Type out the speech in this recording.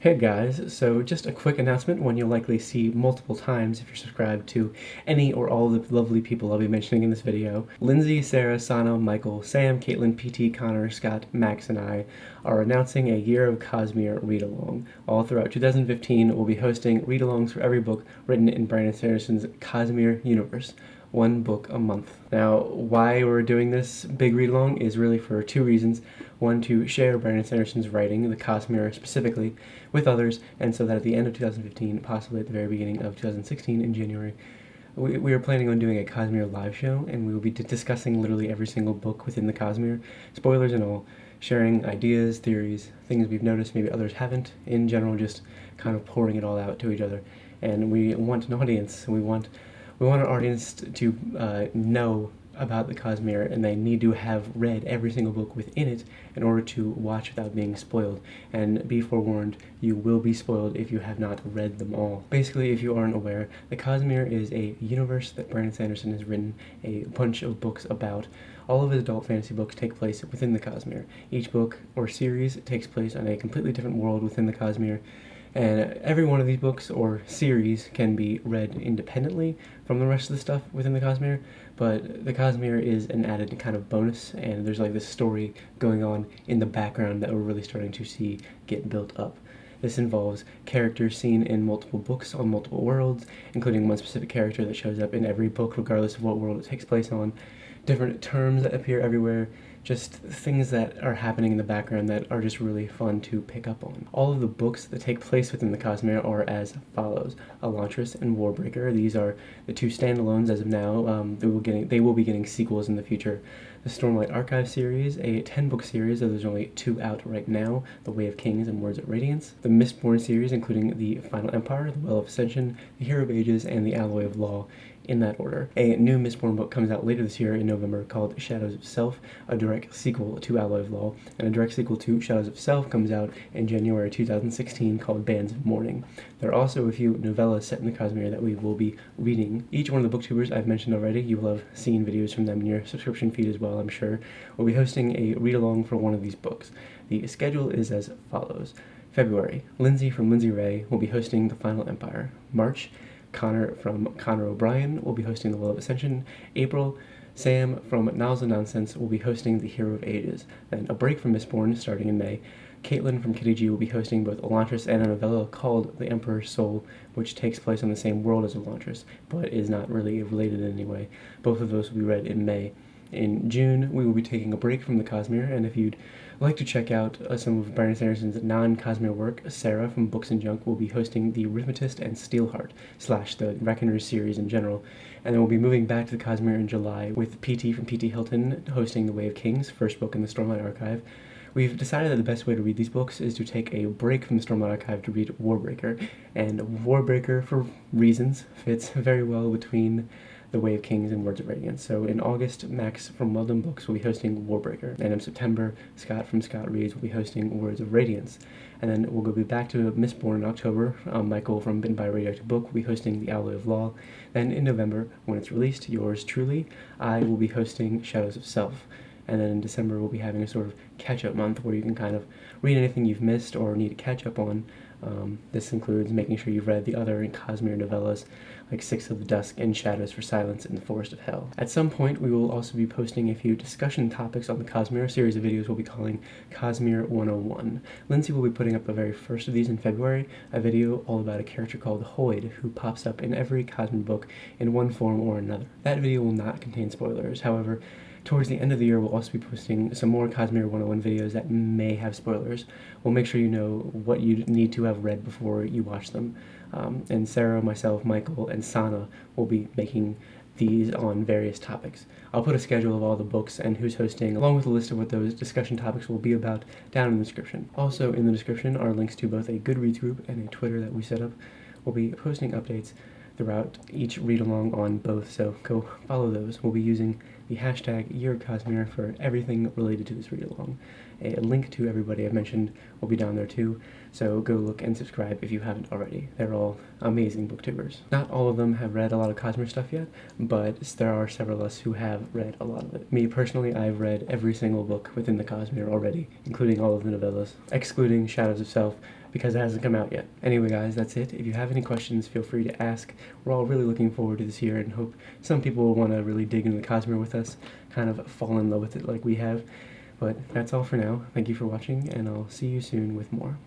Hey guys, so just a quick announcement, one you'll likely see multiple times if you're subscribed to any or all of the lovely people I'll be mentioning in this video. Lindsey, Sara, Sanaa, Michael, Sam, Kaitlin, PT, Connor, Scott, Max, and I are announcing a Year of Cosmere read-along. All throughout 2015, we'll be hosting read-alongs for every book written in Brandon Sanderson's Cosmere universe. One book a month. Now, why we're doing this big read-along is really for two reasons. One, to share Brandon Sanderson's writing, the Cosmere specifically, with others, and so that at the end of 2015, possibly at the very beginning of 2016 in January, we are planning on doing a Cosmere live show, and we will be discussing literally every single book within the Cosmere, spoilers and all, sharing ideas, theories, things we've noticed maybe others haven't, in general just kind of pouring it all out to each other. And we want an audience, we want our audience to know about the Cosmere, and they need to have read every single book within it in order to watch without being spoiled. And be forewarned, you will be spoiled if you have not read them all. Basically, if you aren't aware, the Cosmere is a universe that Brandon Sanderson has written a bunch of books about. All of his adult fantasy books take place within the Cosmere. Each book or series takes place on a completely different world within the Cosmere. And every one of these books or series can be read independently from the rest of the stuff within the Cosmere, but the Cosmere is an added kind of bonus, and there's like this story going on in the background that we're really starting to see get built up. This involves characters seen in multiple books on multiple worlds, including one specific character that shows up in every book regardless of what world it takes place on, different terms that appear everywhere, just things that are happening in the background that are just really fun to pick up on. All of the books that take place within the Cosmere are as follows: Elantris and Warbreaker. These are the two standalones as of now. They will be getting sequels in the future. The Stormlight Archive series, a 10-book series, though there's only 2 out right now, The Way of Kings and Words of Radiance. The Mistborn series, including the Final Empire, the Well of Ascension, the Hero of Ages, and the Alloy of Law, in that order. A new Mistborn book comes out later this year in November called Shadows of Self, a direct sequel to Alloy of Law, and a direct sequel to Shadows of Self comes out in January 2016 called Bands of Mourning. There are also a few novellas set in the Cosmere that we will be reading. Each one of the booktubers I've mentioned already, you will have seen videos from them in your subscription feed as well, I'm sure, will be hosting a read-along for one of these books. The schedule is as follows. February, Lindsey from Lindsey Ray will be hosting The Final Empire. March, Connor from Connor O'Brien will be hosting The Well of Ascension. April, Sam from Niles of Nonsense will be hosting The Hero of Ages. Then a break from Mistborn starting in May. Kaitlin from Kitty G will be hosting both Elantris and a novella called The Emperor's Soul, which takes place on the same world as Elantris, but is not really related in any way. Both of those will be read in May. In June, we will be taking a break from the Cosmere, and if you'd like to check out some of Brandon Sanderson's non-Cosmere work, Sara from Books and Junk will be hosting the Rithmatist and Steelheart / the Reckoners series in general, and then we'll be moving back to the Cosmere in July with PT from PT Hylton hosting The Way of Kings, first book in the Stormlight Archive. We've decided that the best way to read these books is to take a break from the Stormlight Archive to read Warbreaker, and Warbreaker, for reasons, fits very well between The Way of Kings and Words of Radiance. So in August, Max from WellDoneBooks will be hosting Warbreaker, and in September, Scott from Scott Reads will be hosting Words of Radiance. And then we'll be back to Mistborn in October. Michael from Bitten by Radioactive Book will be hosting The Alloy of Law. Then in November, when it's released, yours truly, I will be hosting Shadows of Self. And then in December, we'll be having a sort of catch-up month where you can kind of read anything you've missed or need to catch up on. This includes making sure you've read the other Cosmere novellas, like Six of the Dusk and Shadows for Silence in the Forest of Hell. At some point, we will also be posting a few discussion topics on the Cosmere, a series of videos we'll be calling Cosmere 101. Lindsey will be putting up the very first of these in February, a video all about a character called Hoid, who pops up in every Cosmere book in one form or another. That video will not contain spoilers, however, towards the end of the year, we'll also be posting some more Cosmere 101 videos that may have spoilers. We'll make sure you know what you need to have read before you watch them. And Sara, myself, Michael, and Sanaa will be making these on various topics. I'll put a schedule of all the books and who's hosting, along with a list of what those discussion topics will be about, down in the description. Also in the description are links to both a Goodreads group and a Twitter that we set up. We'll be posting updates throughout each read-along on both, so go follow those. We'll be using the hashtag #YearCosmere for everything related to this read-along. A link to everybody I've mentioned will be down there too, so go look and subscribe if you haven't already. They're all amazing booktubers. Not all of them have read a lot of Cosmere stuff yet, but there are several of us who have read a lot of it. Me personally, I've read every single book within the Cosmere already, including all of the novellas. Excluding Shadows of Self, because it hasn't come out yet. Anyway guys, that's it. If you have any questions, feel free to ask. We're all really looking forward to this year and hope some people will want to really dig into the Cosmere with us, kind of fall in love with it like we have. But that's all for now. Thank you for watching, and I'll see you soon with more.